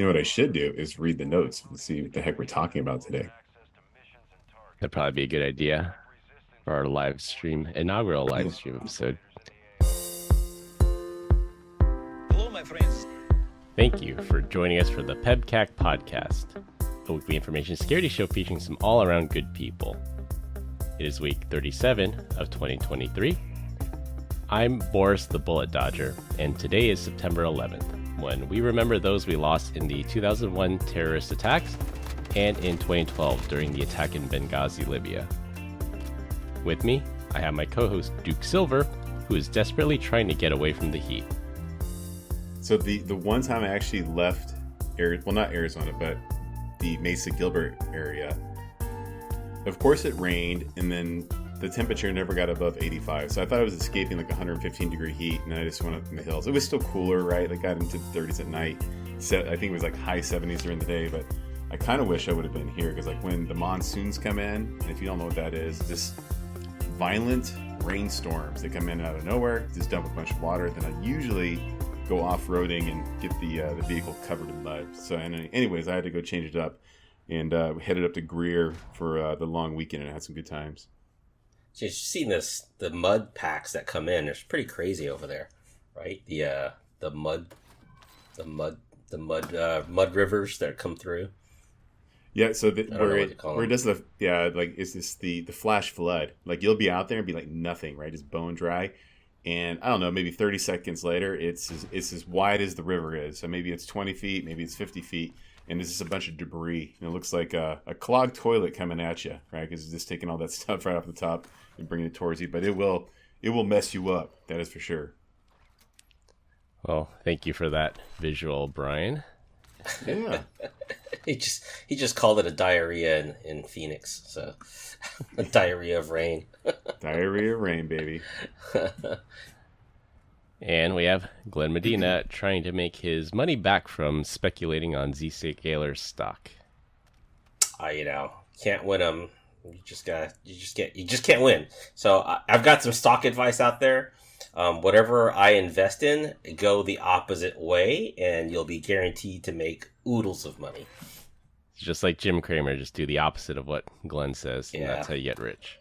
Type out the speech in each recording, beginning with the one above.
You know what I should do is read the notes and see what the heck we're talking about today. That'd probably be a good idea for our inaugural live Yeah. stream episode. Hello, my friends. Thank you for joining us for the PEBCAK Podcast, a weekly information security show featuring some all-around good people. It is week 37 of 2023. I'm Boris the Bullet Dodger, and today is September 11th, when we remember those we lost in the 2001 terrorist attacks and in 2012 during the attack in Benghazi, Libya. With me, I have my co-host Duke Silver, who is desperately trying to get away from the heat. So the one time I actually left, not Arizona, but the Mesa Gilbert area, of course it rained, and then the temperature never got above 85. So I thought I was escaping like 115 degree heat, and I just went up in the hills. It was still cooler, right? Like got into the 30s at night. So I think it was like high 70s during the day, but I kind of wish I would have been here because like when the monsoons come in, and if you don't know what that is, just violent rainstorms that come in out of nowhere, just dump a bunch of water. Then I usually go off-roading and get the vehicle covered in mud. So anyways, I had to go change it up, and we headed up to Greer for the long weekend, and I had some good times. So you've seen the mud packs that come in. It's pretty crazy over there, right? The mud rivers that come through. Yeah, so where it does it's this the flash flood. Like you'll be out there and be like nothing, right? Just bone dry. And I don't know, maybe 30 seconds later, it's as wide as the river is. So maybe it's 20 feet, maybe it's 50 feet, and there's just a bunch of debris. And it looks like a clogged toilet coming at you, right? Because it's just taking all that stuff right off the top and bringing it towards you. But it will mess you up. That is for sure. Well, thank you for that visual, Brian. Yeah. he just called it a diarrhea in Phoenix. So a diarrhea of rain. Diarrhea of rain, baby. And we have Glenn Medina trying to make his money back from speculating on Zscaler's stock. Can't win them. You just can't win. So I've got some stock advice out there. Whatever I invest in, go the opposite way, and you'll be guaranteed to make oodles of money. Just like Jim Cramer, just do the opposite of what Glenn says, and Yeah. that's how you get rich.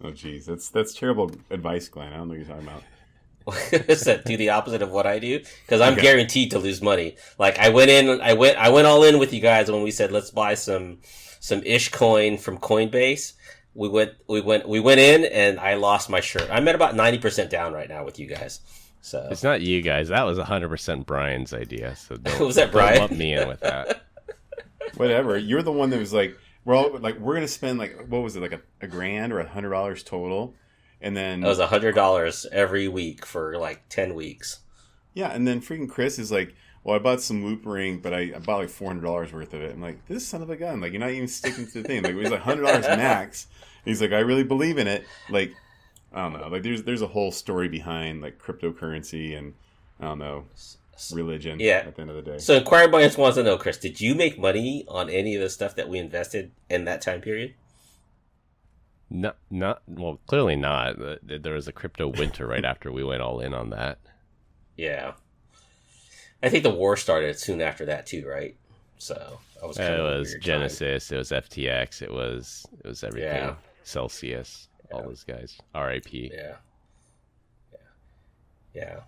Oh, geez, that's terrible advice, Glenn. I don't know what you're talking about. Do the opposite of what I do, because I'm guaranteed to lose money. Like I went all in with you guys when we said let's buy some ish coin from Coinbase. We went in, and I lost my shirt. I'm at about 90% down right now with you guys. So it's not you guys. That was 100% Brian's idea. So was that Brian? Don't lump me in with that. Whatever. You're the one that was like, we're gonna spend like, what was it, like a grand or $100 total, and then it was $100 every week for like 10 weeks. Yeah, and then freaking Chris is like, well, I bought some loop ring, but I bought like $400 worth of it. I'm like, this son of a gun, like you're not even sticking to the thing. Like it was like $100 max. He's like, I really believe in it. Like, I don't know. Like there's a whole story behind like cryptocurrency and I don't know, religion. Yeah. At the end of the day. So Inquiring Minds wants to know, Chris, did you make money on any of the stuff that we invested in that time period? Well, clearly not. There was a crypto winter right after we went all in on that. Yeah. I think the war started soon after that too, right? So that was it was Genesis, it was FTX, it was everything. Yeah. Celsius, all those guys. RIP. Yeah.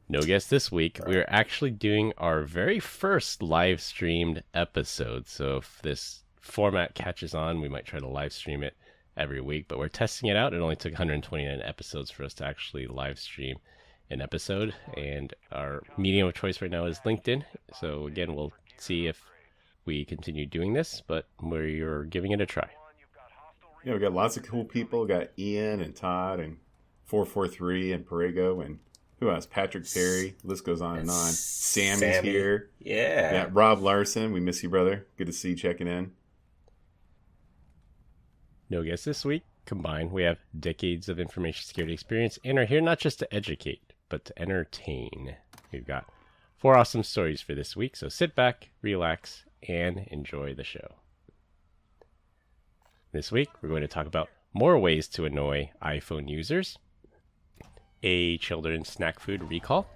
No guest this week. Right. We're actually doing our very first live streamed episode. So if this format catches on, we might try to live stream it every week, but we're testing it out. It only took 129 episodes for us to actually live stream an episode, and our medium of choice right now is LinkedIn. So again, we'll see if we continue doing this, but we're giving it a try. Yeah, we got lots of cool people. We got Ian and Todd and 443 and Perego and who else? Patrick Perry. The list goes on and on. Sammy's here. Yeah. Rob Larson. We miss you, brother. Good to see you checking in. No guests this week. Combined, we have decades of information security experience and are here not just to educate, but to entertain. We've got 4 awesome stories for this week, so sit back, relax, and enjoy the show. This week, we're going to talk about more ways to annoy iPhone users, a children's snack food recall,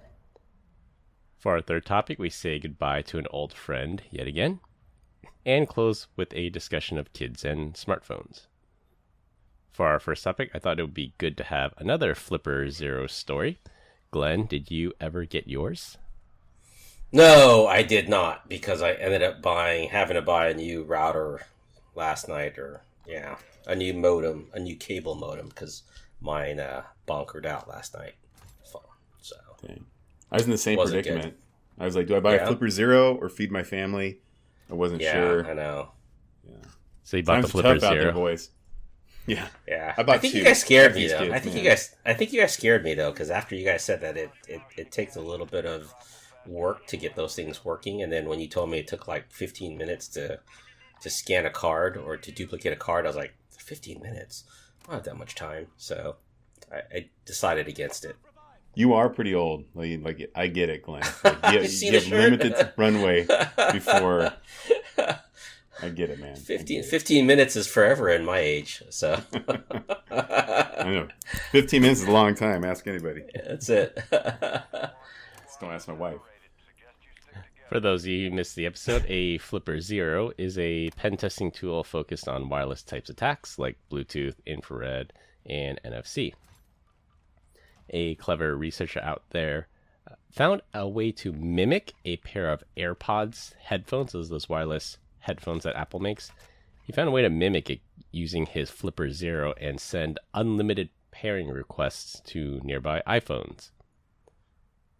For our third topic, we say goodbye to an old friend yet again, and close with a discussion of kids and smartphones. For our first topic, I thought it would be good to have another FlipperZero story. Glenn, did you ever get yours? No, I did not, because I ended up having to buy a new router last night, a new modem, a new cable modem, because mine bonkered out last night. So Dang. I was in the same predicament. Good. I was like, do I buy a FlipperZero or feed my family? I wasn't sure. Yeah, I know. Yeah. So you bought Times the tough out there, FlipperZero. boys. Yeah. I think you guys scared me though. Kids, I think you guys scared me though, because after you guys said that it takes a little bit of work to get those things working, and then when you told me it took like 15 minutes to scan a card or to duplicate a card, I was like, 15 minutes? I don't have that much time, so I decided against it. You are pretty old. Like I get it, Glenn. Like, you have limited runway before. I get it, man. 15 minutes is forever in my age, so. I know. 15 minutes is a long time. Ask anybody. Yeah, that's it. Just don't ask my wife. For those of you who missed the episode, a FlipperZero is a pen testing tool focused on wireless types attacks like Bluetooth, infrared, and NFC. A clever researcher out there found a way to mimic a pair of AirPods headphones, those wireless headphones that Apple makes. He found a way to mimic it using his FlipperZero and send unlimited pairing requests to nearby iPhones.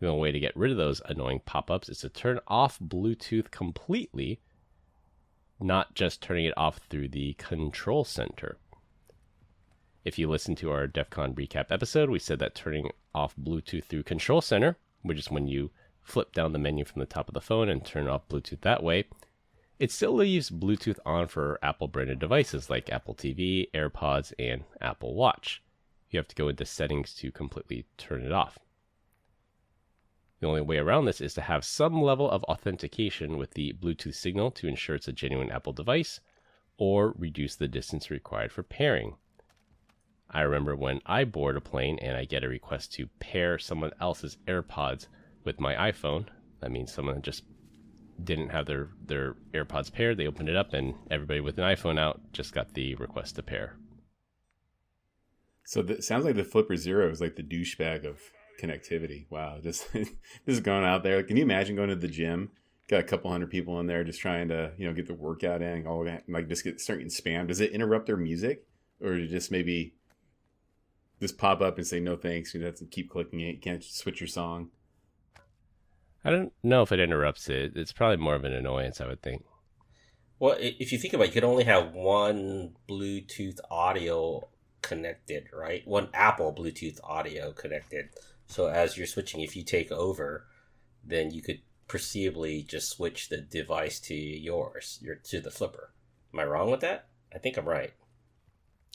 The only way to get rid of those annoying pop-ups is to turn off Bluetooth completely, not just turning it off through the control center. If you listen to our DEF CON recap episode, we said that turning off Bluetooth through Control Center, which is when you flip down the menu from the top of the phone and turn off Bluetooth that way, it still leaves Bluetooth on for Apple-branded devices like Apple TV, AirPods, and Apple Watch. You have to go into settings to completely turn it off. The only way around this is to have some level of authentication with the Bluetooth signal to ensure it's a genuine Apple device, or reduce the distance required for pairing. I remember when I board a plane and I get a request to pair someone else's AirPods with my iPhone. That means someone just didn't have their AirPods paired. They opened it up and everybody with an iPhone out just got the request to pair. So it sounds like the FlipperZero is like the douchebag of connectivity. Wow, just going out there. Can you imagine going to the gym? Got a couple hundred people in there just trying to get the workout in, all that, like just start getting spammed. Does it interrupt their music, or does it just maybe just pop up and say no thanks? You have to keep clicking it. You can't switch your song. I don't know if it interrupts it. It's probably more of an annoyance, I would think. Well, if you think about it, you could only have one Bluetooth audio connected, right? One Apple Bluetooth audio connected. So as you're switching, if you take over, then you could perceivably just switch the device to to the Flipper. Am I wrong with that? I think I'm right.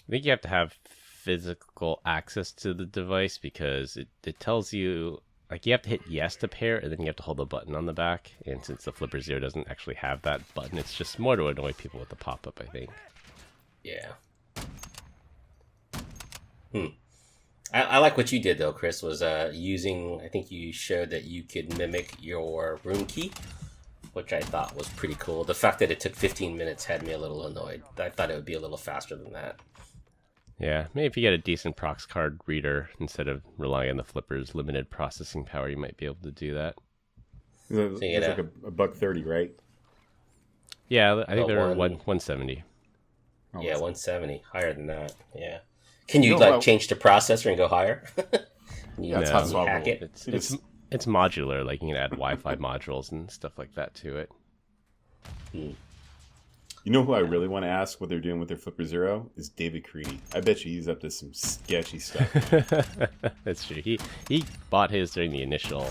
I think you have to have physical access to the device because it tells you, like, you have to hit yes to pair, and then you have to hold the button on the back. And since the FlipperZero doesn't actually have that button, it's just more to annoy people with the pop-up, I think. Yeah. I like what you did, though, Chris, was using, I think you showed that you could mimic your room key, which I thought was pretty cool. The fact that it took 15 minutes had me a little annoyed. I thought it would be a little faster than that. Yeah, maybe if you get a decent prox card reader, instead of relying on the Flipper's limited processing power, you might be able to do that. It's like a $130, right? Yeah, I think they're 170. Oh, yeah, 170. Higher than that, yeah. Can you change the processor and go higher? That's hot swap. Hack it. It's modular. Like you can add Wi-Fi modules and stuff like that to it. You know who I really want to ask what they're doing with their FlipperZero is David Creedy. I bet you he's up to some sketchy stuff. That's true. He bought his during the initial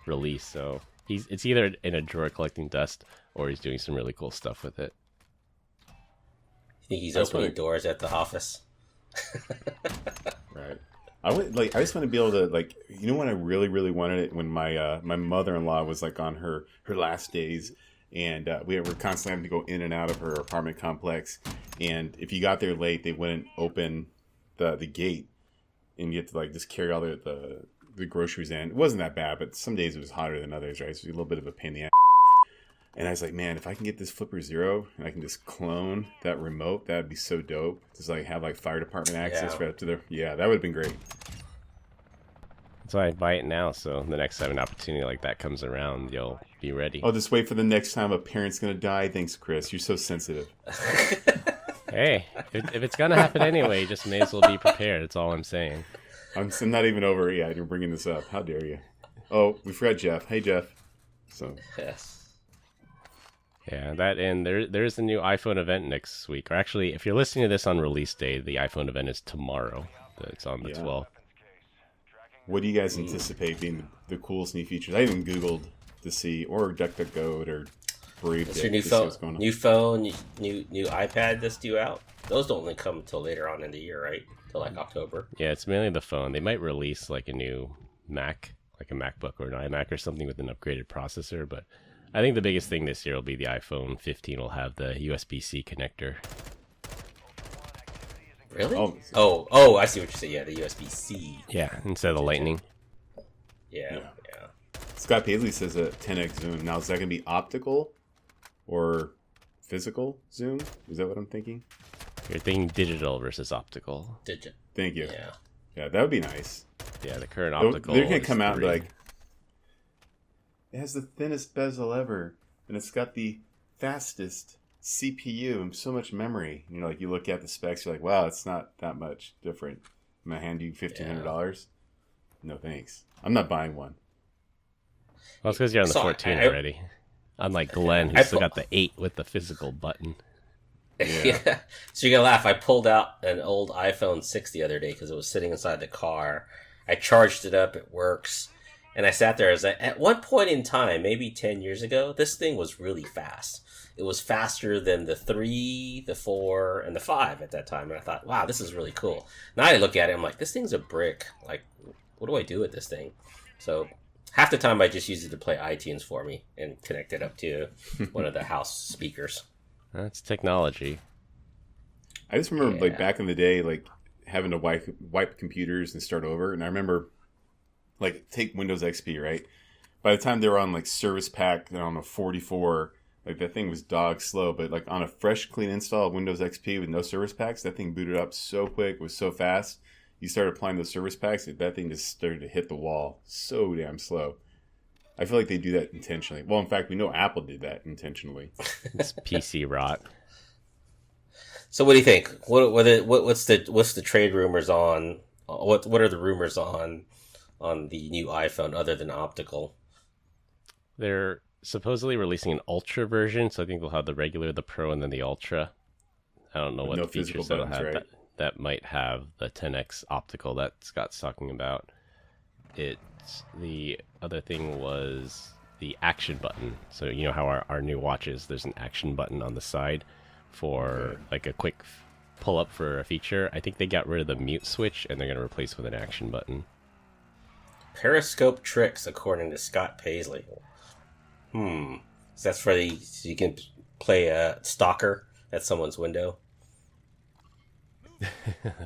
release, so it's either in a drawer collecting dust or he's doing some really cool stuff with it. You think he's opening doors at the office? Right. I just want to be able to, like, you know, when I really, really wanted it, when my my mother-in-law was like on her last days, and we were constantly having to go in and out of her apartment complex, and if you got there late, they wouldn't open the gate, and you had to like just carry all the the groceries in. It wasn't that bad, but some days it was hotter than others, right? So it was a little bit of a pain in the ass. And I was like, man, if I can get this FlipperZero and I can just clone that remote, that'd be so dope. Just like have like fire department access right up to that would have been great. So I buy it now, so the next time an opportunity like that comes around, you'll be ready. I'll just wait for the next time a parent's gonna die. Thanks, Chris. You're so sensitive. Hey, if it's gonna happen anyway, you just may as well be prepared. That's all I'm saying. I'm not even over it yet. You're bringing this up. How dare you? Oh, we forgot Jeff. Hey, Jeff. So Yes. Yeah, that and there's a new iPhone event next week. Or actually, if you're listening to this on release day, the iPhone event is tomorrow. It's on the 12th. What do you guys anticipate being the coolest new features? I even Googled to see, or DuckDuckGo, or Brave. It's your new phone, new iPad that's due out. Those don't only come until later on in the year, right? Till like October. Yeah, it's mainly the phone. They might release like a new Mac, like a MacBook or an iMac or something with an upgraded processor, but I think the biggest thing this year will be the iPhone 15 will have the USB-C connector. Really? Oh, I see what you're saying. Yeah, the USB-C. Yeah, instead of the Lightning. Yeah. Scott Paisley says a 10x zoom. Now, is that going to be optical or physical zoom? Is that what I'm thinking? You're thinking digital versus optical. Thank you. Yeah. Yeah, that would be nice. Yeah, the current optical. They're going to come out and be like, it has the thinnest bezel ever, and it's got the fastest CPU and so much memory. You know, like you look at the specs, you're like, wow, it's not that much different. I'm going to hand you $1,500. No, thanks. I'm not buying one. Well, it's because you're on the 14 already. Unlike Glenn, who's still got the 8 with the physical button. Yeah. So you're going to laugh. I pulled out an old iPhone 6 the other day because it was sitting inside the car. I charged it up. It works. And I sat there. At one point in time, maybe 10 years ago, this thing was really fast. It was faster than the 3, the 4, and the 5 at that time. And I thought, wow, this is really cool. Now I look at it, I'm like, this thing's a brick. Like, what do I do with this thing? So half the time I just use it to play iTunes for me and connect it up to one of the house speakers. That's technology. I just remember like back in the day, like having to wipe computers and start over. And I remember like take Windows XP, right? By the time they were on like Service Pack, on a 44, like that thing was dog slow. But like on a fresh, clean install of Windows XP with no service packs, that thing booted up so quick, was so fast. You started applying those service packs, that thing just started to hit the wall. So damn slow. I feel like they do that intentionally. Well, in fact, we know Apple did that intentionally. It's PC rot. So what do you think? What's the trade rumors on? What are the rumors on the new iPhone other than optical? They're supposedly releasing an Ultra version, so I think they'll have the regular, the Pro, and then the Ultra. I don't know what the features that'll have. Right? That might have the 10x optical that Scott's talking about. The other thing was the action button. So you know how our new watches, there's an action button on the side for like a quick pull up for a feature. I think they got rid of the mute switch and they're going to replace with an action button. Periscope tricks, according to Scott Paisley. So that's so you can play a stalker at someone's window.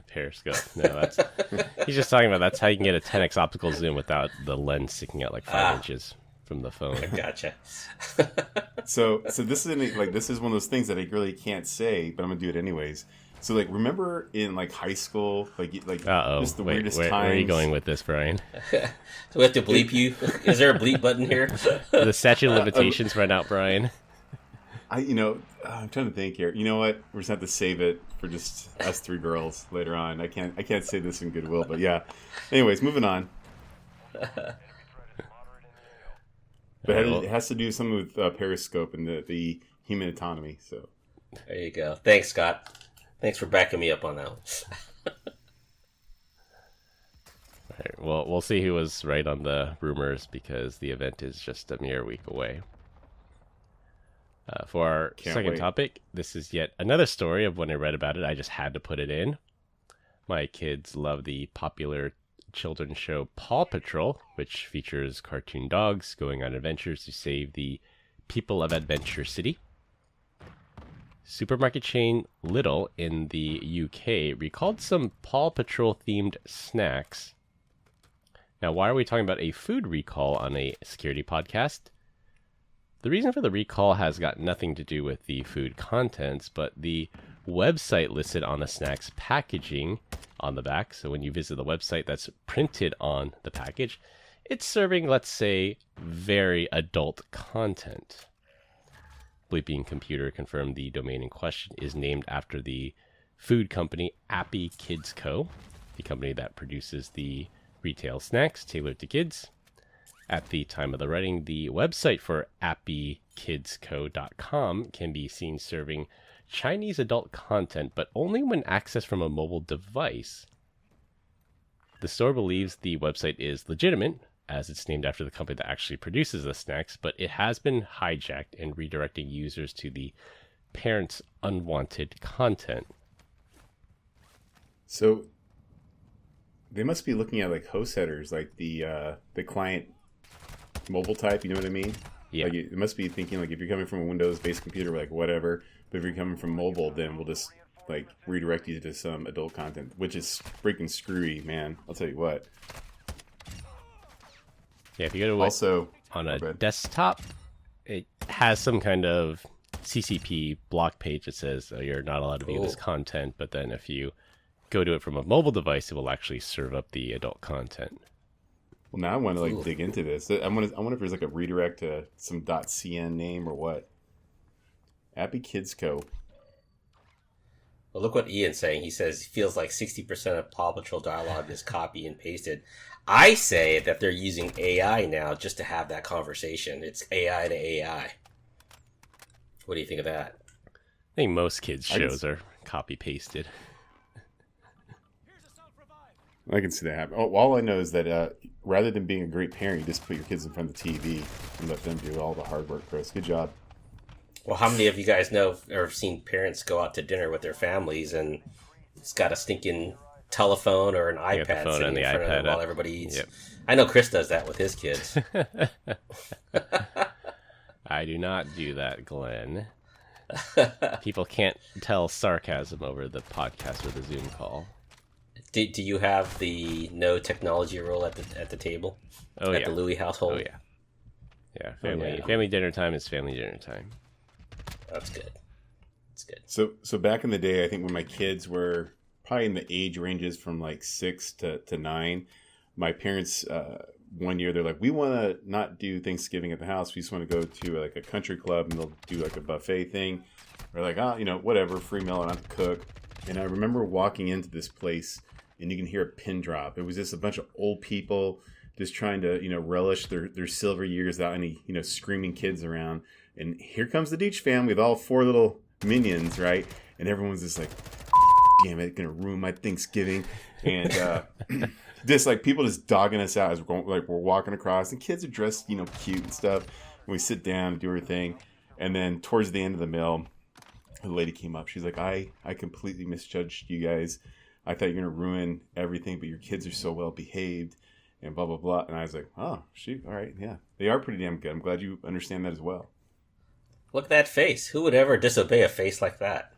Periscope. No, he's just talking about that's how you can get a 10x optical zoom without the lens sticking out like 5 inches from the phone. Gotcha. So this is one of those things that I really can't say, but I'm gonna do it anyways. So like, remember in like high school, just the weirdest times. Where are you going with this, Brian? Do we have to bleep you? Is there a bleep button here? The statute of limitations run out, Brian. I'm trying to think here. You know what? We're just gonna have to save it for just us 3 girls later on. I can't say this in goodwill, but yeah. Anyways, moving on. But it has to do something with Periscope and the human autonomy. So there you go. Thanks, Scott. Thanks for backing me up on that one. All right, well, we'll see who was right on the rumors because the event is just a mere week away. For our second topic, this is yet another story of when I read about it. I just had to put it in. My kids love the popular children's show Paw Patrol, which features cartoon dogs going on adventures to save the people of Adventure City. Supermarket chain Lidl in the UK recalled some Paw Patrol themed snacks Now, why are we talking about a food recall on a security podcast? The reason for the recall has got nothing to do with the food contents, but the website listed on the snack's packaging on the back. So when you visit the website that's printed on the package, it's serving, let's say, very adult content. Bleeping Computer confirmed the domain in question is named after the food company Appy Kids Co., the company that produces the retail snacks tailored to kids. At the time of the writing, the website for appykidsco.com can be seen serving Chinese adult content, but only when accessed from a mobile device. The store believes the website is legitimate, as it's named after the company that actually produces the snacks, but it has been hijacked and redirecting users to the parents' unwanted content. So they must be looking at like host headers, like the client mobile type. You know what I mean? Yeah. Like it must be thinking like if you're coming from a Windows-based computer, like whatever. But if you're coming from mobile, then we'll just like redirect you to some adult content, which is freaking screwy, man. I'll tell you what. Yeah, if you go to also on a desktop, it has some kind of CCP block page that says you're not allowed to view this content. But then if you go to it from a mobile device, it will actually serve up the adult content. Well, now I want to like dig into this. I wonder if there's like a redirect to some .cn name or what. Appy Kids Co. Well, look what Ian's saying. He says he feels like 60% of Paw Patrol dialogue is copy and pasted. I say that they're using AI now just to have that conversation. It's AI to AI. What do you think of that? I think most kids' shows are copy pasted. I can see that happen. All I know is that rather than being a great parent, you just put your kids in front of the TV and let them do all the hard work, Chris. Good job. Well, how many of you guys know or have seen parents go out to dinner with their families and it's got a stinking telephone or an iPad sitting in front of them while everybody eats? Yep. I know Chris does that with his kids. I do not do that, Glenn. People can't tell sarcasm over the podcast or the Zoom call. Do you have the no technology rule at the table? Oh, at the Louis household? Oh, yeah. Yeah, family dinner time is family dinner time. That's good. That's good. So back in the day, I think when my kids were probably in the age ranges from like 6 to 9, my parents, one year, they're like, we want to not do Thanksgiving at the house. We just want to go to like a country club and they'll do like a buffet thing. We're like, whatever, free meal, I don't have to cook. And I remember walking into this place and you can hear a pin drop. It was just a bunch of old people just trying to, relish their silver years without any, screaming kids around. And here comes the Deitch family with all 4 little minions, right? And everyone's just like, damn it, gonna ruin my Thanksgiving. And just like people just dogging us out as we're walking across. And kids are dressed, cute and stuff. And we sit down and do our thing. And then towards the end of the meal, the lady came up. She's like, I completely misjudged you guys. I thought you were going to ruin everything, but your kids are so well behaved and blah, blah, blah. And I was like, oh, shoot. All right. Yeah. They are pretty damn good. I'm glad you understand that as well. Look at that face. Who would ever disobey a face like that?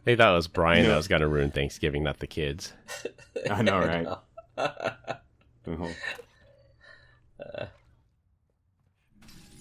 They thought it was Brian that was going to ruin Thanksgiving, not the kids. I know, right?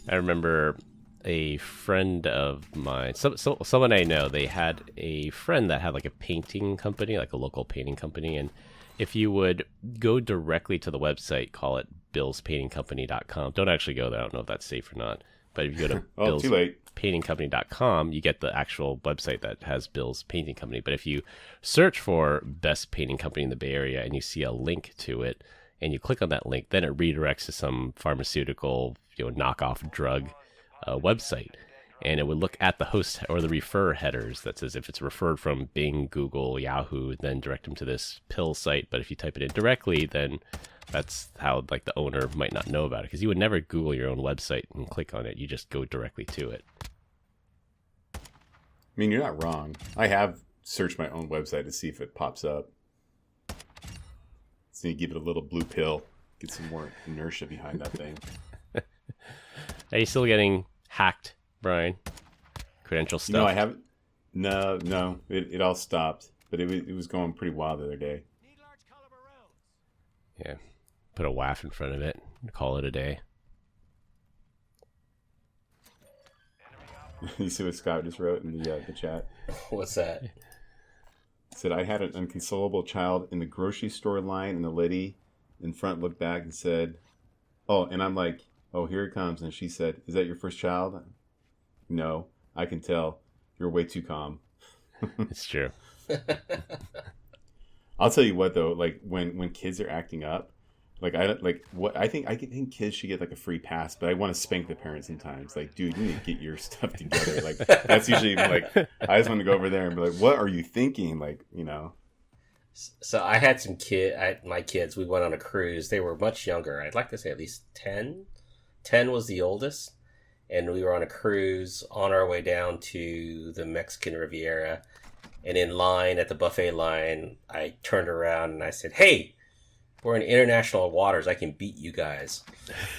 I remember a friend of mine, someone I know, they had a friend that had like a painting company, like a local painting company. And if you would go directly to the website, call it billspaintingcompany.com. Don't actually go there. I don't know if that's safe or not. But if you go to billspaintingcompany.com, you get the actual website that has Bill's Painting Company. But if you search for best painting company in the Bay Area and you see a link to it and you click on that link, then it redirects to some pharmaceutical, knockoff drug website. And it would look at the host or the refer headers that says if it's referred from Bing, Google, Yahoo, then direct them to this pill site. But if you type it in directly, then that's how like the owner might not know about it, because you would never Google your own website and click on it. You just go directly to it. I mean, you're not wrong. I have searched my own website to see if it pops up. So you give it a little blue pill, get some more inertia behind that thing. Are you still getting hacked, Brian? Credential stuff? I haven't. No, it all stopped. But it was going pretty wild the other day. Yeah. Put a WAF in front of it and call it a day. You see what Scott just wrote in the chat? What's that? He said, I had an inconsolable child in the grocery store line, and the lady in front looked back and said, oh, and I'm like, oh, here it comes. And she said, is that your first child? No, I can tell. You're way too calm. It's true. I'll tell you what, though, like when kids are acting up, I think kids should get like a free pass, but I want to spank the parents sometimes. Like, dude, you need to get your stuff together. Like, that's usually like, I just want to go over there and be like, what are you thinking? Like, you know. So I had some my kids, we went on a cruise. They were much younger. I'd like to say at least 10. 10 was the oldest. And we were on a cruise on our way down to the Mexican Riviera. And in line at the buffet line, I turned around and I said, hey, we're in international waters. I can beat you guys.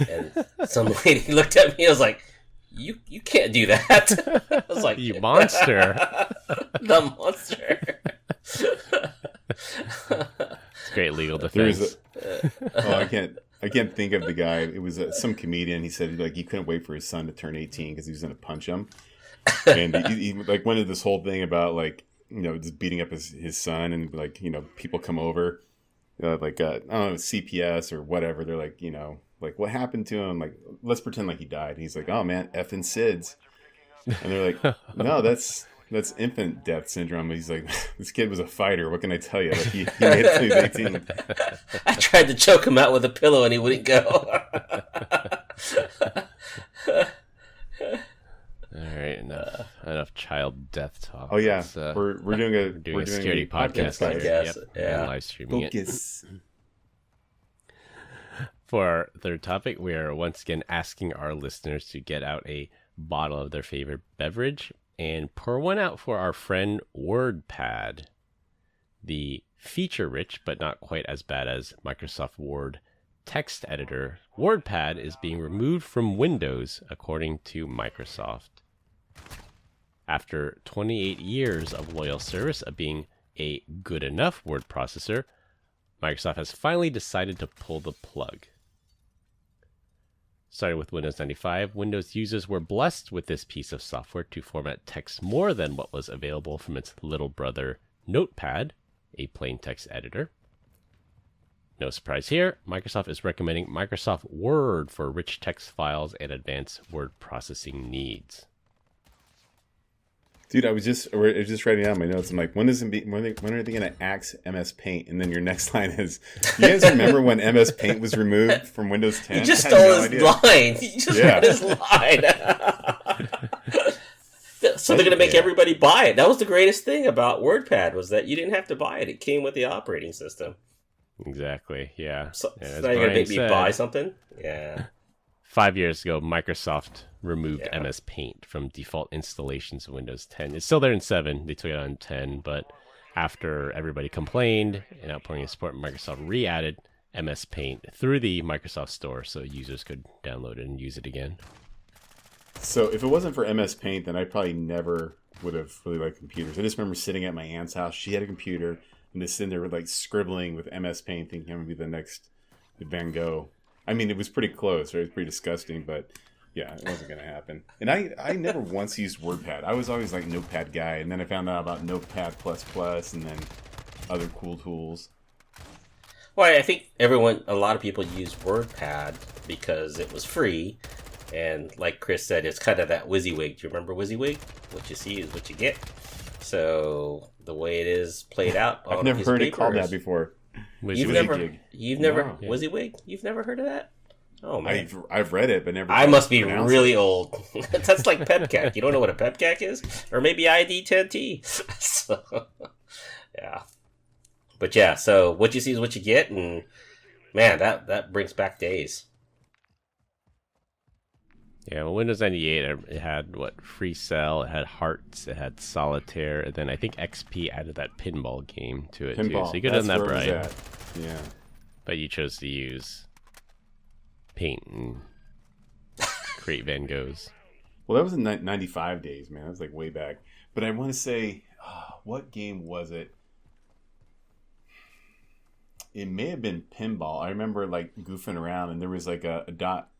And some lady looked at me. I was like, you can't do that. I was like, you monster. The monster. It's great legal defense. I can't think of the guy. It was some comedian. He said like he couldn't wait for his son to turn 18 because he was going to punch him. And he like went into this whole thing about like, you know, just beating up his son, and like, you know, people come over. I don't know, CPS or whatever. They're like, you know, like, what happened to him? Like, let's pretend like he died. And he's like, oh man, effing SIDS. And they're like, no, that's infant death syndrome. He's like, this kid was a fighter. What can I tell you? Like, he made it till he was 18. I tried to choke him out with a pillow and he wouldn't go. All right, enough child death talk. Oh yeah, we're doing a security podcast. Yep. Yeah, and live streaming Focus. it. For our third topic, we are once again asking our listeners to get out a bottle of their favorite beverage and pour one out for our friend WordPad, the feature-rich but not quite as bad as Microsoft Word text editor. WordPad is being removed from Windows, according to Microsoft. After 28 years of loyal service of being a good enough word processor, Microsoft has finally decided to pull the plug. Starting with Windows 95, Windows users were blessed with this piece of software to format text more than what was available from its little brother, Notepad, a plain text editor. No surprise here, Microsoft is recommending Microsoft Word for rich text files and advanced word processing needs. Dude, I was just writing down my notes. I'm like, when are they going to axe MS Paint? And then your next line is, you guys remember when MS Paint was removed from Windows 10? You just stole his line. You just read his line. So they're going to make everybody buy it. That was the greatest thing about WordPad, was that you didn't have to buy it. It came with the operating system. Exactly, yeah. So now you're going to make me buy something? Yeah. 5 years ago, Microsoft removed MS Paint from default installations of Windows 10. It's still there in 7. They took it on 10, but after everybody complained and outpouring of support, Microsoft re-added MS Paint through the Microsoft Store so users could download it and use it again. So if it wasn't for MS Paint, then I probably never would have really liked computers. I just remember sitting at my aunt's house. She had a computer, and just sitting there like scribbling with MS Paint, thinking I'm going to be the next Van Gogh. I mean, it was pretty close. Right? It was pretty disgusting, but yeah, it wasn't going to happen. And I never once used WordPad. I was always like Notepad guy, and then I found out about Notepad++, and then other cool tools. Well, I think a lot of people use WordPad because it was free. And like Chris said, it's kind of that WYSIWYG. Do you remember WYSIWYG? What you see is what you get. So the way it is played out, I've never heard it called that before. You've never WYSIWYG? You've never heard of that? Oh man, I've read it, but never. I must be really old. That's like PEBCAK. You don't know what a PEBCAK is, or maybe ID10T. So, yeah, but yeah. So what you see is what you get, and man, that brings back days. Yeah, well, Windows 98, it had, Free Cell, it had Hearts, it had Solitaire, and then I think XP added that pinball game to it, too. So you could have done that, Brian. Yeah. But you chose to use Paint and create Van Goghs. Well, that was in 95 days, man. That was like way back. But I want to say, what game was it? it may have been pinball. I remember like goofing around, and there was like a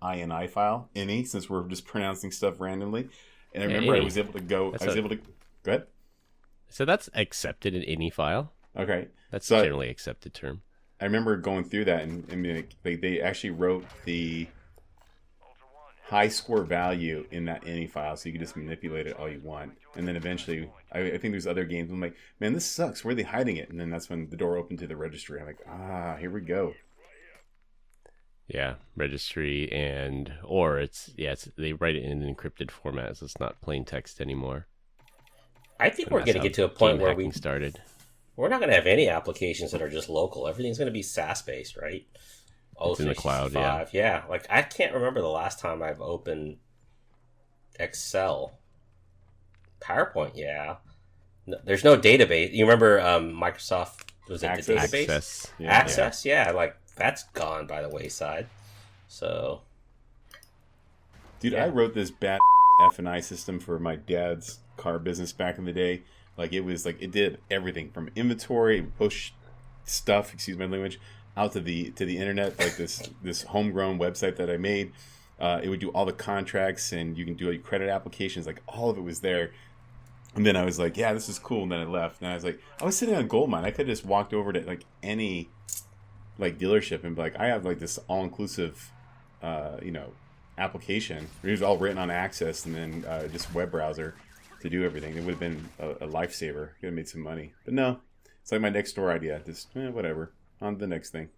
.ini file, any, since we're just pronouncing stuff randomly. And I remember I was able to go. Go ahead. So that's accepted in any file. Okay, that's a generally accepted term. I remember going through that, and I mean, they actually wrote the high score value in that any file, so you can just manipulate it all you want. And then eventually, I think there's other games. I'm like, man, this sucks. Where are they hiding it? And then that's when the door opened to the registry. I'm like, here we go. Yeah, registry they write it in an encrypted format, so it's not plain text anymore. I think we're going to get to a point where we're not going to have any applications that are just local. Everything's going to be SaaS based, right? It's in the cloud, yeah. Like I can't remember the last time I've opened Excel, PowerPoint. Yeah, no, there's no database. You remember Microsoft? Was it the database? Access. Yeah, like that's gone by the wayside. So, dude, I wrote this bad F&I system for my dad's car business back in the day. Like it was like it did everything from inventory, push stuff. Excuse my language. Out to the internet, like this homegrown website that I made. It would do all the contracts, and you can do credit applications. Like all of it was there. And then I was like, yeah, this is cool. And then I left. And I was like, I was sitting on Goldmine. I could have just walked over to like any like dealership and be like, I have like this all inclusive, application. It was all written on Access, and then just web browser to do everything. It would have been a lifesaver. Could have made some money. But no, it's like my next door idea. Just whatever. On to the next thing.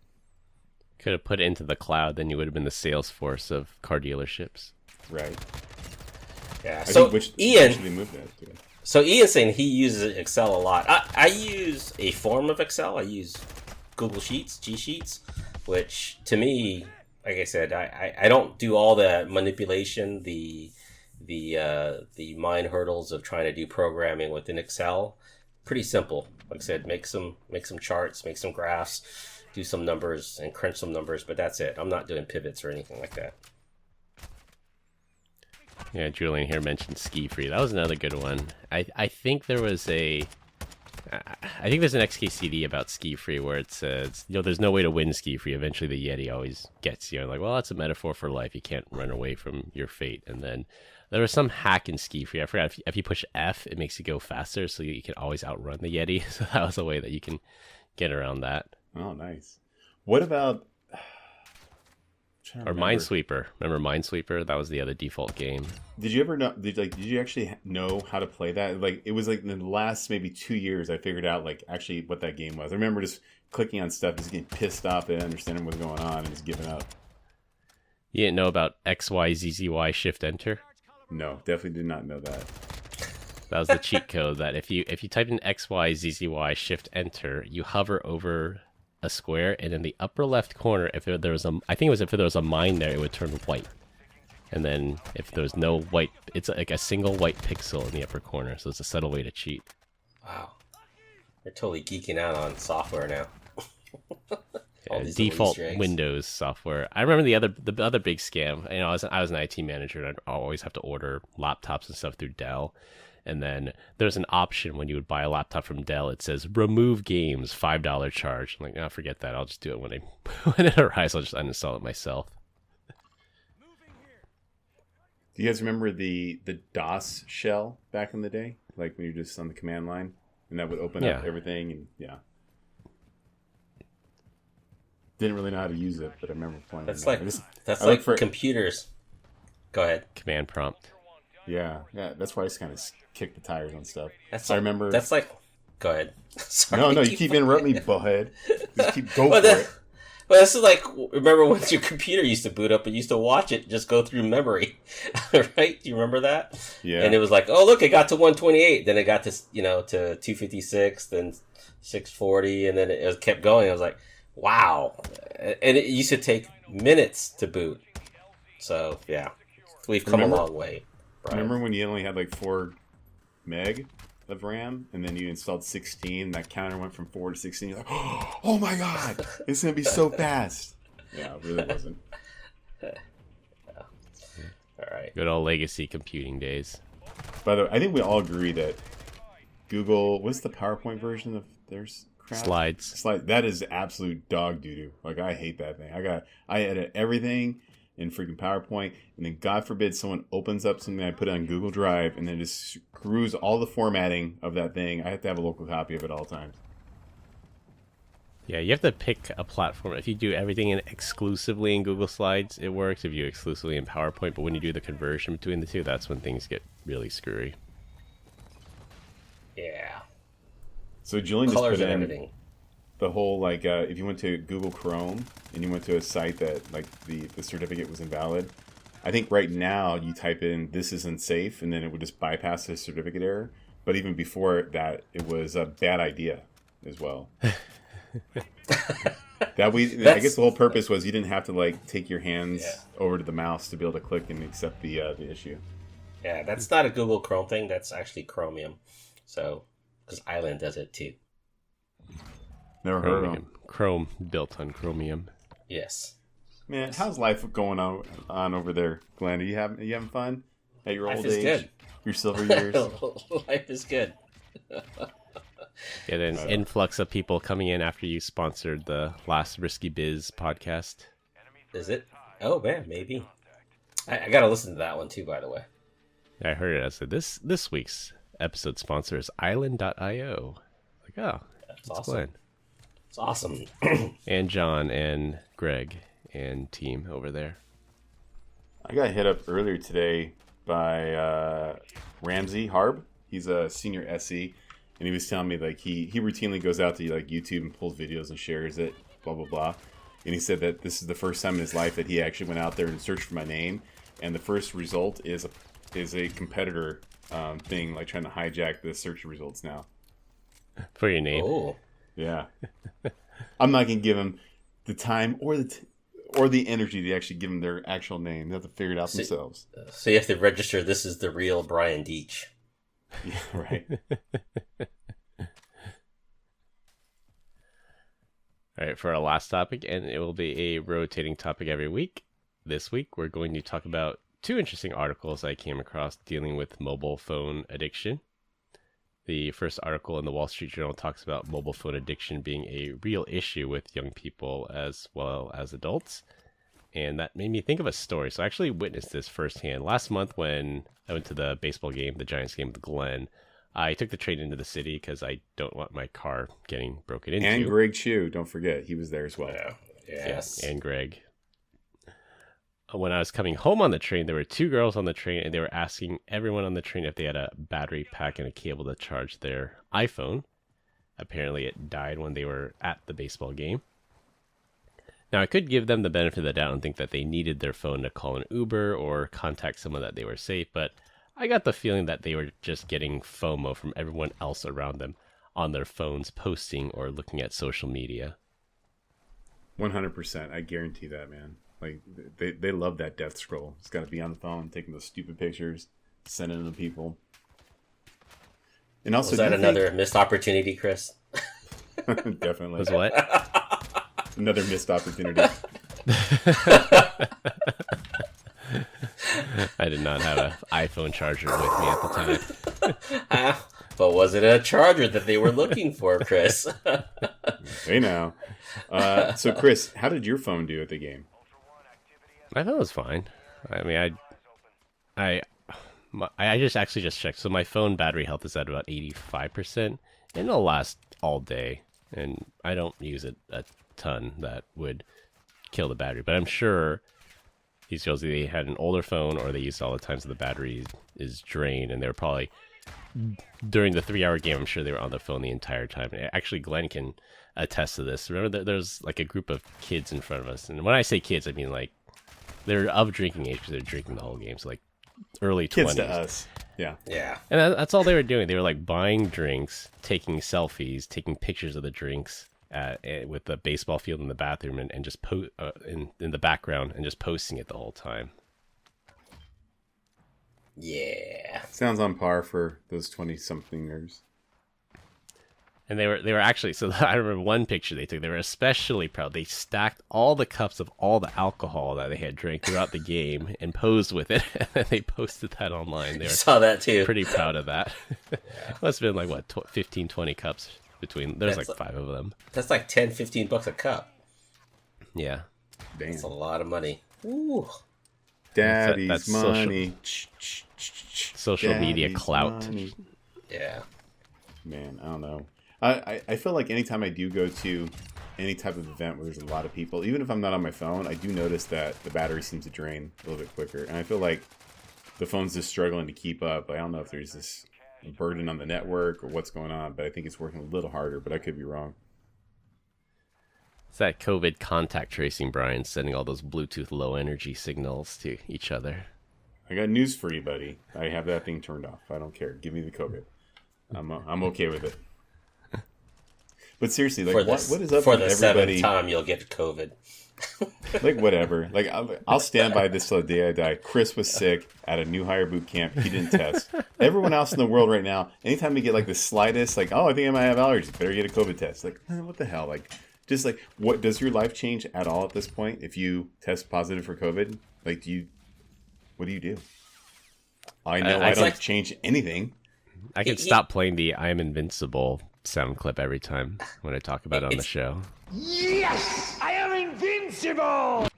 Could have put it into the cloud, then you would have been the Salesforce of car dealerships. Right. Yeah. So Ian's saying he uses Excel a lot. I use a form of Excel. I use Google Sheets, G Sheets, which to me, like I said, I don't do all the manipulation, the mind hurdles of trying to do programming within Excel. Pretty simple. Like I said, make some charts, make some graphs, do some numbers, and crunch some numbers. But that's it. I'm not doing pivots or anything like that. Yeah, Julian here mentioned Ski Free. That was another good one. I think there's an XKCD about Ski Free where it says, there's no way to win Ski Free. Eventually the Yeti always gets you. Like, well, that's a metaphor for life. You can't run away from your fate. And then there was some hack in Ski Free. I forgot if you push F, it makes you go faster, so you can always outrun the Yeti. So that was a way that you can get around that. Oh, nice. What about or Minesweeper? Remember Minesweeper? That was the other default game. Did you ever know? Did you actually know how to play that? Like it was like in the last maybe 2 years, I figured out like actually what that game was. I remember just clicking on stuff, just getting pissed off and understanding what's going on, and just giving up. You didn't know about XYZZY Shift Enter? No, definitely did not know that. That was the cheat code that if you type in XYZZY Shift Enter, you hover over a square, and in the upper left corner, if there was a mine there, it would turn white. And then if there's no white, it's like a single white pixel in the upper corner. So it's a subtle way to cheat. Wow, they're totally geeking out on software now. Default Windows software. I remember the other big scam. I was an IT manager, and I'd always have to order laptops and stuff through Dell. And then there's an option when you would buy a laptop from Dell. It says remove games, $5 charge. I'm like, forget that. I'll just do it when it arrives. I'll just uninstall it myself. Do you guys remember the DOS shell back in the day? Like when you're just on the command line, and that would open up everything, and didn't really know how to use it, but I remember playing. That's like computers. Go ahead. Command prompt. Yeah. That's why I just kind of kicked the tires on stuff. I remember. That's like. Go ahead. Sorry, no, you keep interrupting me, butthead. Just keep going for it. Well, this is like, remember when your computer used to boot up and used to watch it just go through memory, right? Do you remember that? Yeah. And it was like, oh, look, it got to 128. Then it got to, to 256, then 640, and then it kept going. I was like, wow. And it used to take minutes to boot. So, yeah, we've come a long way. Brian. Remember when you only had like 4 meg of RAM, and then you installed 16, that counter went from 4 to 16, you're like, oh my god, it's going to be so fast. Yeah, it really wasn't. All right. Good old legacy computing days. By the way, I think we all agree that Google, what's the PowerPoint version of theirs? crap? Slides. That is absolute dog doo-doo. Like, I hate that thing. I edit everything in freaking PowerPoint, and then God forbid someone opens up something I put on Google Drive and then just screws all the formatting of that thing. I have to have a local copy of it all times. Yeah, you have to pick a platform. If you do everything exclusively in Google Slides, it works. If you do exclusively in PowerPoint, but when you do the conversion between the two, that's when things get really screwy. Yeah. So Julian just Colors put and in everything. the whole, like, if you went to Google Chrome and you went to a site that, like, the certificate was invalid, I think right now you type in "this isn't safe" and then it would just bypass the certificate error. But even before that, it was a bad idea as well. I guess the whole purpose was you didn't have to, like, take your hands over to the mouse to be able to click and accept the issue. Yeah, that's not a Google Chrome thing. That's actually Chromium. So, because Island does it too. Never heard of them. Chrome built on Chromium. Yes. Man, how's life going on over there, Glenn? Are you having fun at your old age? Life is good. Your silver years? Life is good. Get an influx of people coming in after you sponsored the last Risky Biz podcast. Is it? Oh, man, maybe. I got to listen to that one too, by the way. I heard it. I said, this week's episode sponsor is Island.io. Like, oh, That's awesome. Glenn. It's awesome. And John and Greg and team over there. I got hit up earlier today by Ramsey Harb. He's a senior SE, and he was telling me, like, he routinely goes out to, like, YouTube and pulls videos and shares it, blah blah blah. And he said that this is the first time in his life that he actually went out there and searched for my name, and the first result is a competitor thing, like trying to hijack the search results now. For your name. Oh. Yeah. I'm not gonna give him the time or the energy to actually give them their actual name. They have to figure it out themselves. So you have to register this is the real Brian Deitch. Yeah, right. All right, for our last topic, and it will be a rotating topic every week. This week, we're going to talk about two interesting articles I came across dealing with mobile phone addiction. The first article in the Wall Street Journal talks about mobile phone addiction being a real issue with young people as well as adults. And that made me think of a story. So I actually witnessed this firsthand. Last month when I went to the baseball game, the Giants game with Glenn, I took the train into the city because I don't want my car getting broken into. And Greg Chu, don't forget, he was there as well. Yeah. Yes. And Greg. When I was coming home on the train, there were two girls on the train, and they were asking everyone on the train if they had a battery pack and a cable to charge their iPhone. Apparently, it died when they were at the baseball game. Now, I could give them the benefit of the doubt and think that they needed their phone to call an Uber or contact someone that they were safe, but I got the feeling that they were just getting FOMO from everyone else around them on their phones, posting or looking at social media. 100%. I guarantee that, man. Like, they love that death scroll. It's got to be on the phone, taking those stupid pictures, sending them to people. And also, was that another missed opportunity, Chris? Definitely. Was what? Another missed opportunity. I did not have an iPhone charger with me at the time. But was it a charger that they were looking for, Chris? Hey now. So, Chris, how did your phone do at the game? My phone was fine. I mean, I just checked. So my phone battery health is at about 85%, and it'll last all day. And I don't use it a ton that would kill the battery. But I'm sure these girls, they had an older phone or they used it all the time, so the battery is drained. And they were probably, during the 3-hour game, I'm sure they were on the phone the entire time. And actually, Glenn can attest to this. Remember, there's like a group of kids in front of us. And when I say kids, I mean like, they're of drinking age because they're drinking the whole game. So like early 20s. Kids to us. Yeah. Yeah. And that's all they were doing. They were like buying drinks, taking selfies, taking pictures of the drinks with the baseball field in the bathroom and just in the background and just posting it the whole time. Yeah. Sounds on par for those 20-somethingers. And they were actually, so I remember one picture they took, they were especially proud. They stacked all the cups of all the alcohol that they had drank throughout the game and posed with it. And then they posted that online. They were saw that too. Pretty proud of that. Must have been like, 15, 20 cups There's like 5 of them. That's like $10-15 a cup. Yeah. Damn. That's a lot of money. Ooh. Daddy's that's money. Social media Daddy's clout. money. Yeah. Man, I don't know. I feel like anytime I do go to any type of event where there's a lot of people, even if I'm not on my phone, I do notice that the battery seems to drain a little bit quicker. And I feel like the phone's just struggling to keep up. I don't know if there's this burden on the network or what's going on, but I think it's working a little harder, but I could be wrong. It's that COVID contact tracing, Brian, sending all those Bluetooth low energy signals to each other. I got news for you, buddy. I have that thing turned off. I don't care. Give me the COVID. I'm okay with it. But seriously, like, what is up for with the everybody? 7th time you'll get COVID. Like, whatever. Like, I'll stand by this till the day I die. Chris was sick at a new hire boot camp. He didn't test. Everyone else in the world right now, anytime we get like the slightest, like, oh, I think I might have allergies, better get a COVID test. Like, what the hell? Like, just like, what does your life change at all at this point if you test positive for COVID? Like, what do you do? I know I don't change anything. I can stop playing the "I am invincible" sound clip every time when I talk about it on the show. Yes, I am invincible.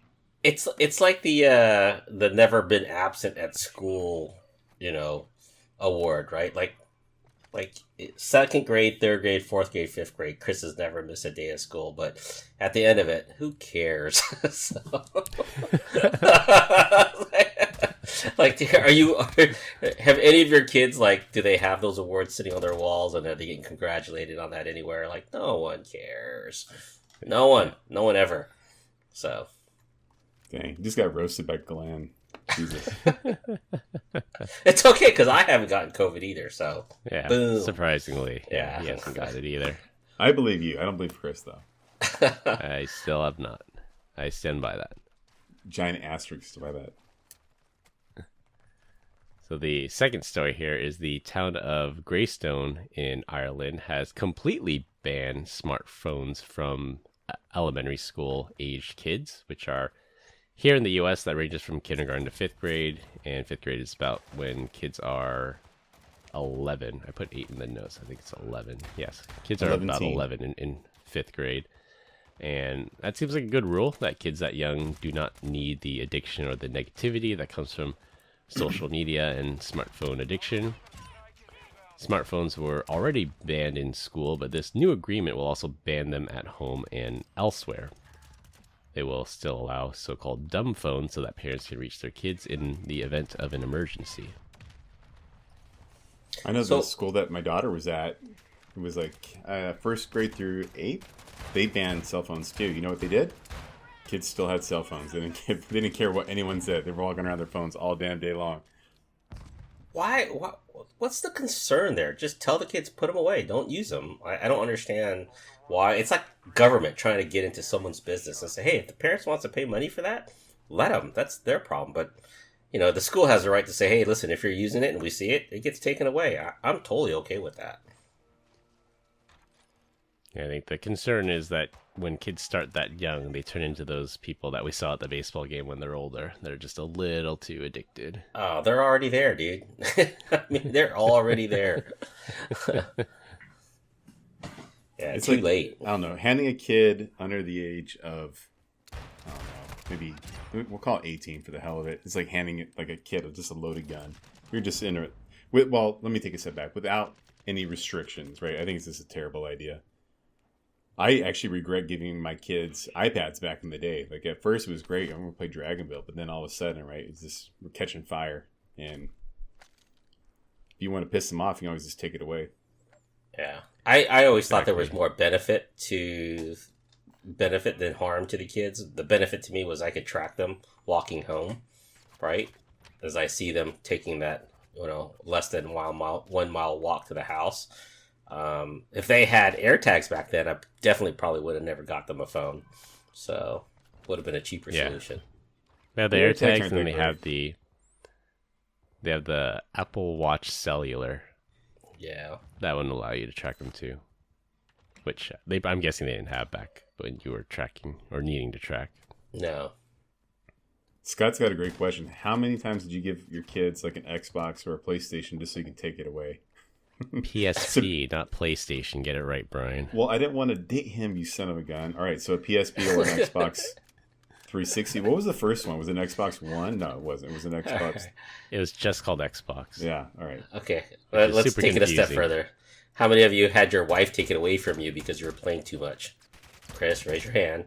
It's like the never been absent at school, award, right? Like 2nd grade, 3rd grade, 4th grade, 5th grade. Chris has never missed a day of school, but at the end of it, who cares? Like, have any of your kids, like, do they have those awards sitting on their walls and are they getting congratulated on that anywhere? Like, no one cares. No one ever. So. Dang, you just got roasted by Glenn. Jesus. It's okay, because I haven't gotten COVID either, so. Yeah, boom. Surprisingly. Yeah, he hasn't got it either. I believe you. I don't believe Chris, though. I still have not. I stand by that. Giant asterisks by that. So the second story here is the town of Greystone in Ireland has completely banned smartphones from elementary school aged kids, which are here in the U.S. that ranges from kindergarten to 5th grade, and 5th grade is about when kids are 11. I put 8 in the notes. I think it's 11. Yes, kids are about 11 in 5th grade. And that seems like a good rule, that kids that young do not need the addiction or the negativity that comes from social media and smartphone addiction. Smartphones were already banned in school, but this new agreement will also ban them at home and elsewhere. They will still allow so-called dumb phones so that parents can reach their kids in the event of an emergency. I know the school that my daughter was at, it was like 1st grade through 8th, they banned cell phones too. You know what they did? Kids still had cell phones. They didn't care what anyone said. They were all going around their phones all damn day long. Why? What's the concern there? Just tell the kids, put them away. Don't use them. I don't understand why. It's like government trying to get into someone's business and say, hey, if the parents wants to pay money for that, let them. That's their problem. But, the school has the right to say, hey, listen, if you're using it and we see it, it gets taken away. I'm totally okay with that. I think the concern is that when kids start that young, they turn into those people that we saw at the baseball game when they're older. They're just a little too addicted. Oh, they're already there, dude. I mean, they're already there. Yeah, it's too late. I don't know. Handing a kid under the age of, I don't know, maybe we'll call it 18 for the hell of it. It's like handing it like a kid just a loaded gun. You're just in it. Well, let me take a step back. Without any restrictions, right? I think it's just a terrible idea. I actually regret giving my kids iPads back in the day. Like, at first it was great. I'm going to play Dragonville. But then all of a sudden, right, it's just, we're catching fire. And if you want to piss them off, you can always just take it away. Yeah. I always thought there was more benefit than harm to the kids. The benefit to me was I could track them walking home, right? As I see them taking that, less than 1 mile walk to the house. If they had AirTags back then, I definitely probably would have never got them a phone. So, would have been a cheaper solution. They have the AirTags, and then they have the Apple Watch Cellular. Yeah, that wouldn't allow you to track them too. Which I'm guessing they didn't have back when you were tracking or needing to track. No. Scott's got a great question. How many times did you give your kids like an Xbox or a PlayStation just so you can take it away? PSP, not PlayStation. Get it right, Brian. Well, I didn't want to date him, you son of a gun. All right, so a PSP or an Xbox 360. What was the first one? Was it an Xbox One? No, it wasn't. It was an Xbox. It was just called Xbox. Yeah, all right. Okay, Which is let's super take it a step confusing. further. How many of you had your wife taken away from you because you were playing too much? Chris, raise your hand.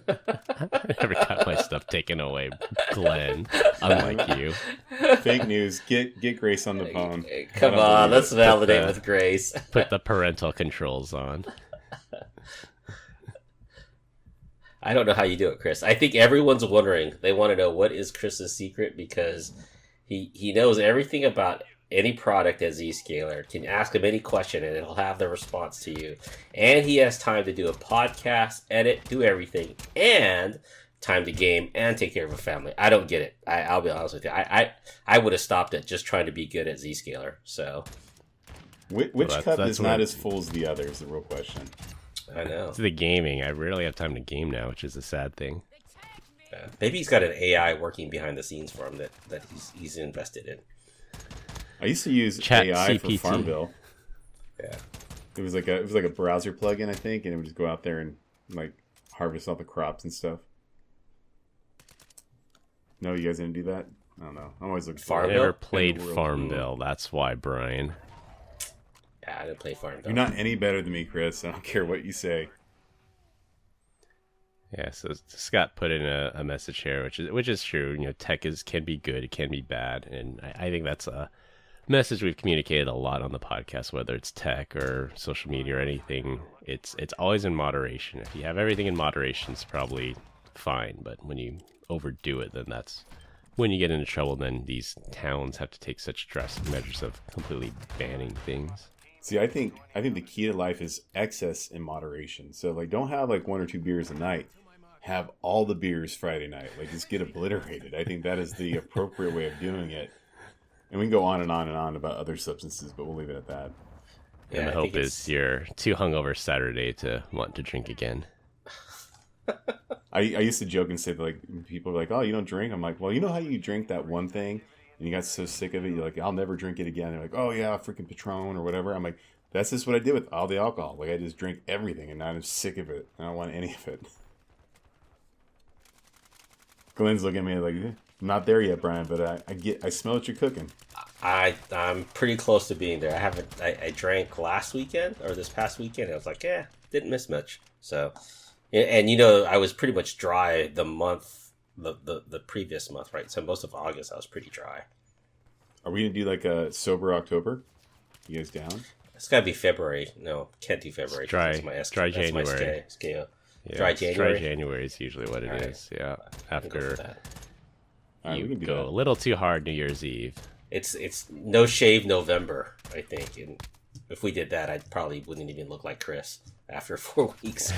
I never got my stuff taken away, Glenn. Unlike you. Fake news. Get Grace on the phone. Come I don't on, believe let's it. validate with Grace. Put the parental controls on. I don't know how you do it, Chris. I think everyone's wondering. They want to know what is Chris's secret because he knows everything about any product at Zscaler. Can ask him any question and it'll have the response to you. And he has time to do a podcast, edit, do everything, and time to game and take care of a family. I don't get it. I'll be honest with you. I would have stopped at just trying to be good at Zscaler. So Which Well, cup that's is not what- as full as the other is the real question. I know. It's the gaming. I rarely have time to game now, which is a sad thing. Maybe he's got an AI working behind the scenes for him that he's invested in. I used to use Chat AI for CPT. Farmville. Yeah. It was like a browser plugin, I think, and it would just go out there and like harvest all the crops and stuff. No, you guys didn't do that? I don't know. I'm always looking I for Farmville? never played In the world. Farmville. That's why, Brian. Yeah, I didn't play Farmville. You're not any better than me, Chris. I don't care what you say. Yeah, so Scott put in a message here, which is true. You know, tech can be good, it can be bad, and I think that's a message we've communicated a lot on the podcast. Whether it's tech or social media or anything, it's always in moderation. If you have everything in moderation, it's probably fine. But when you overdo it, then that's when you get into trouble. Then these towns have to take such drastic measures of completely banning things. See, I think the key to life is excess in moderation. So like, don't have like 1 or 2 beers a night. Have all the beers Friday night. Like, just get obliterated. I think that is the appropriate way of doing it. And we can go on and on and on about other substances, but we'll leave it at that. Yeah, And the I hope think it's- is you're too hungover Saturday to want to drink again. I used to joke and say that, like, people are like, "Oh, you don't drink?" I'm like, "Well, you know how you drink that one thing and you got so sick of it, you're like, I'll never drink it again." They're like, "Oh yeah, freaking Patron or whatever." I'm like, that's just what I did with all the alcohol. Like, I just drink everything, and now I'm sick of it. I don't want any of it. Glenn's looking at me like, "I'm not there yet, Brian, but I smell what you're cooking." I'm pretty close to being there. I drank last weekend or this past weekend. I was like, didn't miss much. So, and I was pretty much dry the month, the previous month, right? So most of August I was pretty dry. Are we gonna do like a sober October? You guys down? It's gotta be February. No, can't do February. It's dry- That's my dry that's my January. scale. Yeah, Dry it's January? Dry January is usually what it is. All right. Yeah, I'll go after with that. All right, we you can do go a that. little too hard New Year's Eve. It's no shave November, I think. And if we did that, I probably wouldn't even look like Chris after 4 weeks.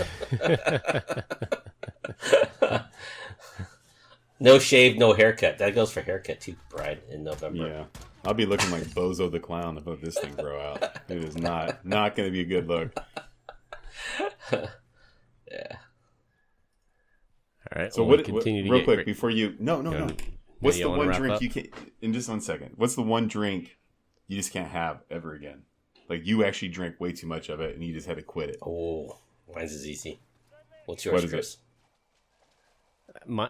No shave, no haircut. That goes for haircut too, Brian, in November. Yeah, I'll be looking like Bozo the Clown if I let this thing grow out. It is not going to be a good look. Yeah. All right. So well, what? we continue to real get quick great- before you? No. No, What's you the wanna one wrap drink up? you can? In just 1 second. What's the one drink you just can't have ever again? Like, you actually drank way too much of it and you just had to quit it. Oh, mine's is easy. What's yours, What is Chris?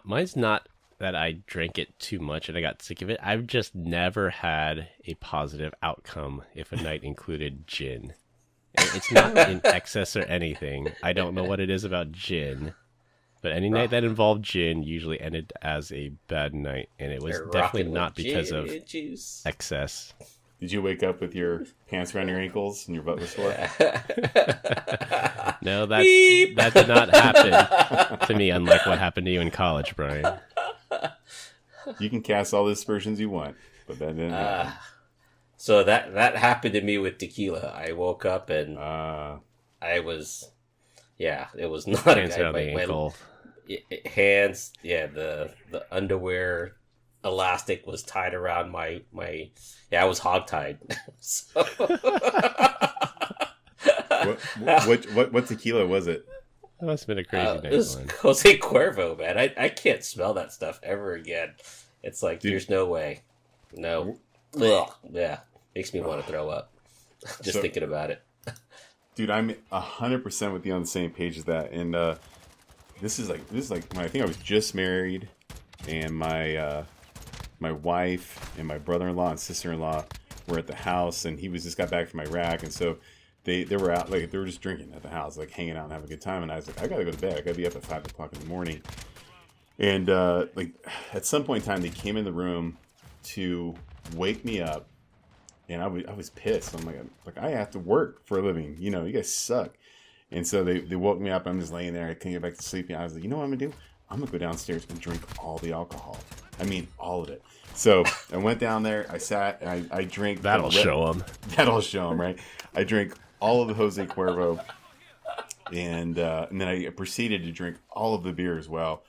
Mine's not that I drank it too much and I got sick of it. I've just never had a positive outcome if a night included gin. It's not in excess or anything. I don't know what it is about gin, but any night that involved gin usually ended as a bad night, and it was They're definitely rocking not with because of gin juice. excess. Did you wake up with your pants around your ankles and your butt was sore? No, Beep. that did not happen to me, unlike what happened to you in college, Brian. You can cast all the aspersions you want, but that didn't happen. So that happened to me with tequila. I woke up and I was, it was not Hands a around the ankle. hands. Yeah, the underwear elastic was tied around my. I was hogtied. So What tequila was it? That must have been a crazy night, it was Glenn. Jose Cuervo, man. I can't smell that stuff ever again. It's like Dude. there's no way. No. Ugh. Yeah, makes me want to throw up. Just thinking about it. Dude, I'm 100% with you on the same page as that. And this is like when I think I was just married, and my wife and my brother-in-law and sister-in-law were at the house, and he just got back from Iraq, and so they were out, like they were just drinking at the house, like hanging out and having a good time. And I was like, I gotta go to bed. I gotta be up at 5 o'clock in the morning. And like at some point in time, they came in the room to wake me up, and I was pissed. I'm like I have to work for a living. You know, you guys suck. And so they woke me up. I'm just laying there. I couldn't get back to sleep. And I was like, you know what I'm gonna do? I'm gonna go downstairs and drink all the alcohol. I mean, all of it. So I went down there. I sat. And I drank. That'll show them. That'll show them, right? I drank all of the Jose Cuervo, and then I proceeded to drink all of the beer as well.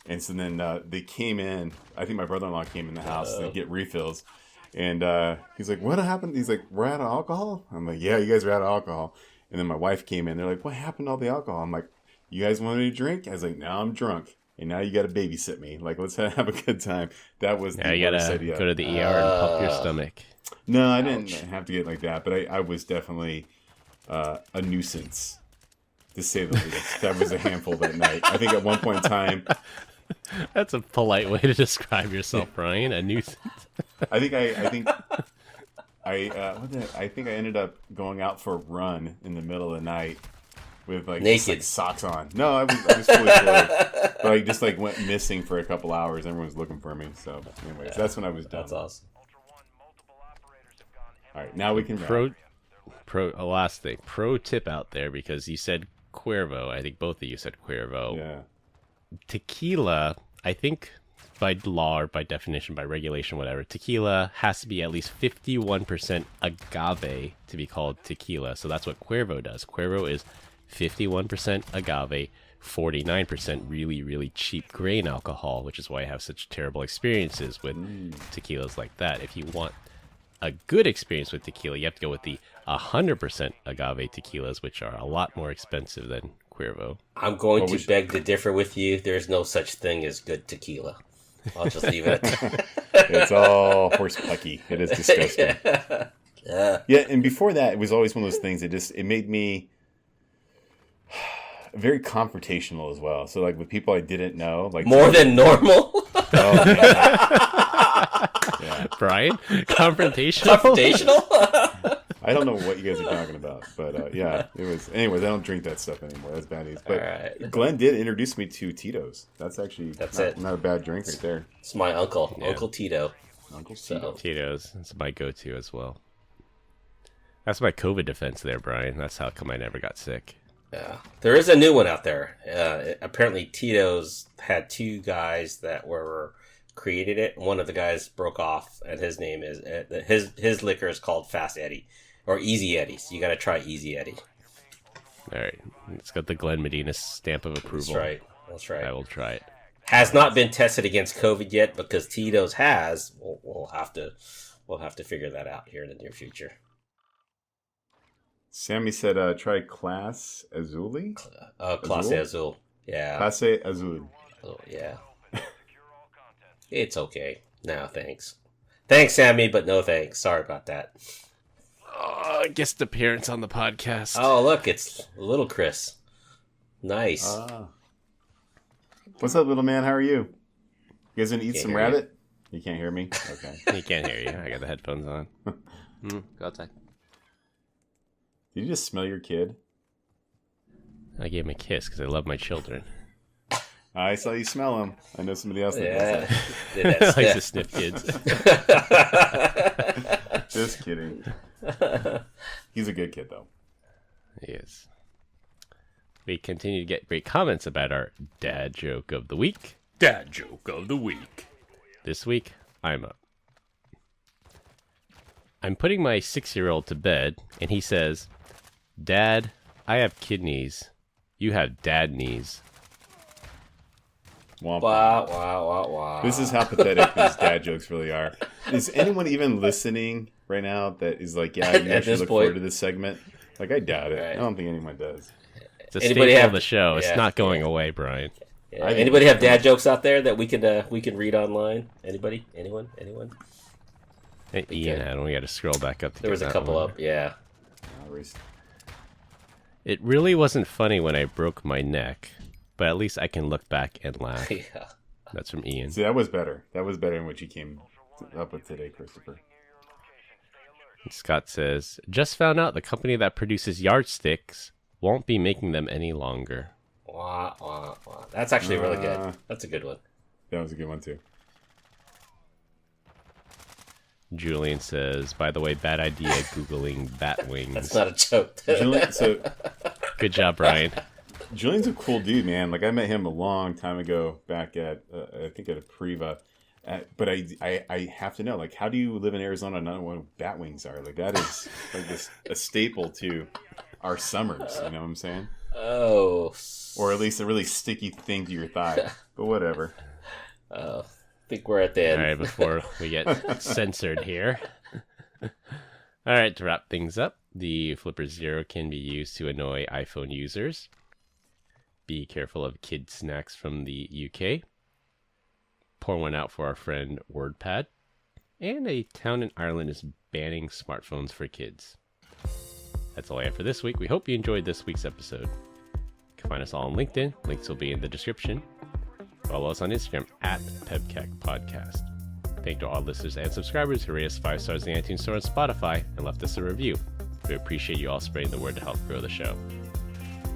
And so then they came in. I think my brother-in-law came in the house to get refills. And he's like, what happened? He's like, we're out of alcohol? I'm like, yeah, you guys are out of alcohol. And then my wife came in. They're like, what happened to all the alcohol? I'm like, you guys want me to drink? I was like, now I'm drunk. And now you got to babysit me. Like, let's have a good time. That was the you worst gotta idea. go to the ER and pump your stomach. No, I didn't have to get like that. But I was definitely a nuisance, to say the least. That was a handful that night. I think at one point in time... That's a polite way to describe yourself, Brian. A nuisance. I think I ended up going out for a run in the middle of the night with like naked, just, like, socks on. No, I was fully clothed, but I just like went missing for a couple hours. Everyone was looking for me. So, anyways, that's when I was done. That's awesome. All right, now we can last thing. Pro tip out there, because you said Cuervo. I think both of you said Cuervo. Yeah. Tequila, I think by law or by definition, by regulation, whatever, tequila has to be at least 51% agave to be called tequila. So that's what Cuervo does. Cuervo is 51% agave, 49% really, really cheap grain alcohol, which is why I have such terrible experiences with tequilas like that. If you want a good experience with tequila, you have to go with the 100% agave tequilas, which are a lot more expensive than Cuervo. I'm going to beg to differ with you. There's no such thing as good tequila. I'll just leave it. It's all horse pucky. It is disgusting. Yeah, and before that, it was always one of those things that it made me very confrontational as well. So like with people I didn't know, like more than normal. Oh, yeah. Brian, confrontational. I don't know what you guys are talking about, but yeah, it was. Anyways, I don't drink that stuff anymore. That's bad news. But right. Glenn did introduce me to Tito's. That's actually not a bad drink right there. It's my uncle, Uncle Tito. Uncle Tito. Tito's. It's my go-to as well. That's my COVID defense there, Brian. That's how come I never got sick. Yeah, there is a new one out there. Apparently, Tito's had two guys that created it. One of the guys broke off, and his name is his liquor is called Fast Eddie or Easy Eddie. So you got to try Easy Eddie. All right, it's got the Glenn Medina stamp of approval. That's right. I will try it. Has not been tested against COVID yet, because Tito's has. We'll have to figure that out here in the near future. Sammy said, try Clase Azul. Clase Azul. Yeah. Clase Azul. Oh, yeah. It's okay. No, thanks. Thanks, Sammy, but no thanks. Sorry about that. Guest appearance on the podcast. Oh, look, it's little Chris. Nice. What's up, little man? How are you? You guys gonna eat some rabbit? You. You can't hear me? Okay. He can't hear you. I got the headphones on. Go outside. Did you just smell your kid? I gave him a kiss because I love my children. I saw you smell him. I know somebody else that does that. Likes to sniff kids. Just kidding. He's a good kid, though. He is. We continue to get great comments about our dad joke of the week. Dad joke of the week. This week, I'm putting my 6-year-old to bed, and he says, "Dad, I have kidneys. You have dad knees." Womp. Wow. This is how pathetic these dad jokes really are. Is anyone even listening right now that is like, yeah, you actually look forward to this segment? Like, I doubt it. Right. I don't think anyone does. It's a staple of the show. It's not going away, Brian. Yeah. Anybody have dad jokes out there that we can read online? Anybody? Anyone? Hey, Ian had one. We got to scroll back up. There was a couple up. Yeah. hours. It really wasn't funny when I broke my neck, but at least I can look back and laugh. Yeah. That's from Ian. See, that was better. That was better than what you came up with today, Christopher. Scott says, just found out the company that produces yardsticks won't be making them any longer. Wah, wah, wah. That's actually really good. That's a good one. That was a good one, too. Julian says, by the way, bad idea Googling bat wings. That's not a joke. Julian, Good job, Brian. Julian's a cool dude, man. Like, I met him a long time ago back at, I think at a Priva. But I have to know, like, how do you live in Arizona and not know what bat wings are? Like, that is like a staple to our summers. You know what I'm saying? Oh. Or at least a really sticky thing to your thigh. But whatever. I think we're at the end. All right, before we get censored here. All right, to wrap things up, the FlipperZero can be used to annoy iPhone users. Be careful of kid snacks from the UK. Pour one out for our friend WordPad. And a town in Ireland is banning smartphones for kids. That's all I have for this week. We hope you enjoyed this week's episode. You can find us all on LinkedIn. Links will be in the description. Follow us on Instagram at PEBCAK Podcast. Thank you to all listeners and subscribers who rate us 5 stars in the iTunes Store and Spotify and left us a review. We appreciate you all spreading the word to help grow the show.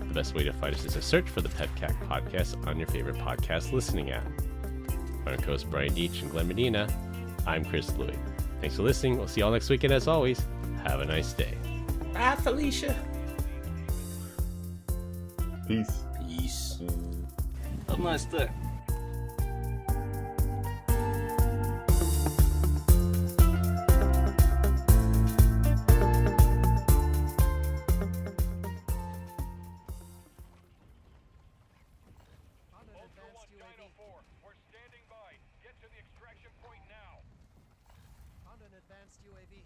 The best way to find us is to search for the PEBCAK Podcast on your favorite podcast listening app. For our co-hosts Brian Deitch and Glenn Medina, I'm Chris Louie. Thanks for listening. We'll see you all next week, and as always, have a nice day. Bye, Felicia. Peace. Peace. Have a nice day. We're standing by. Get to the extraction point now. Found an advanced UAV.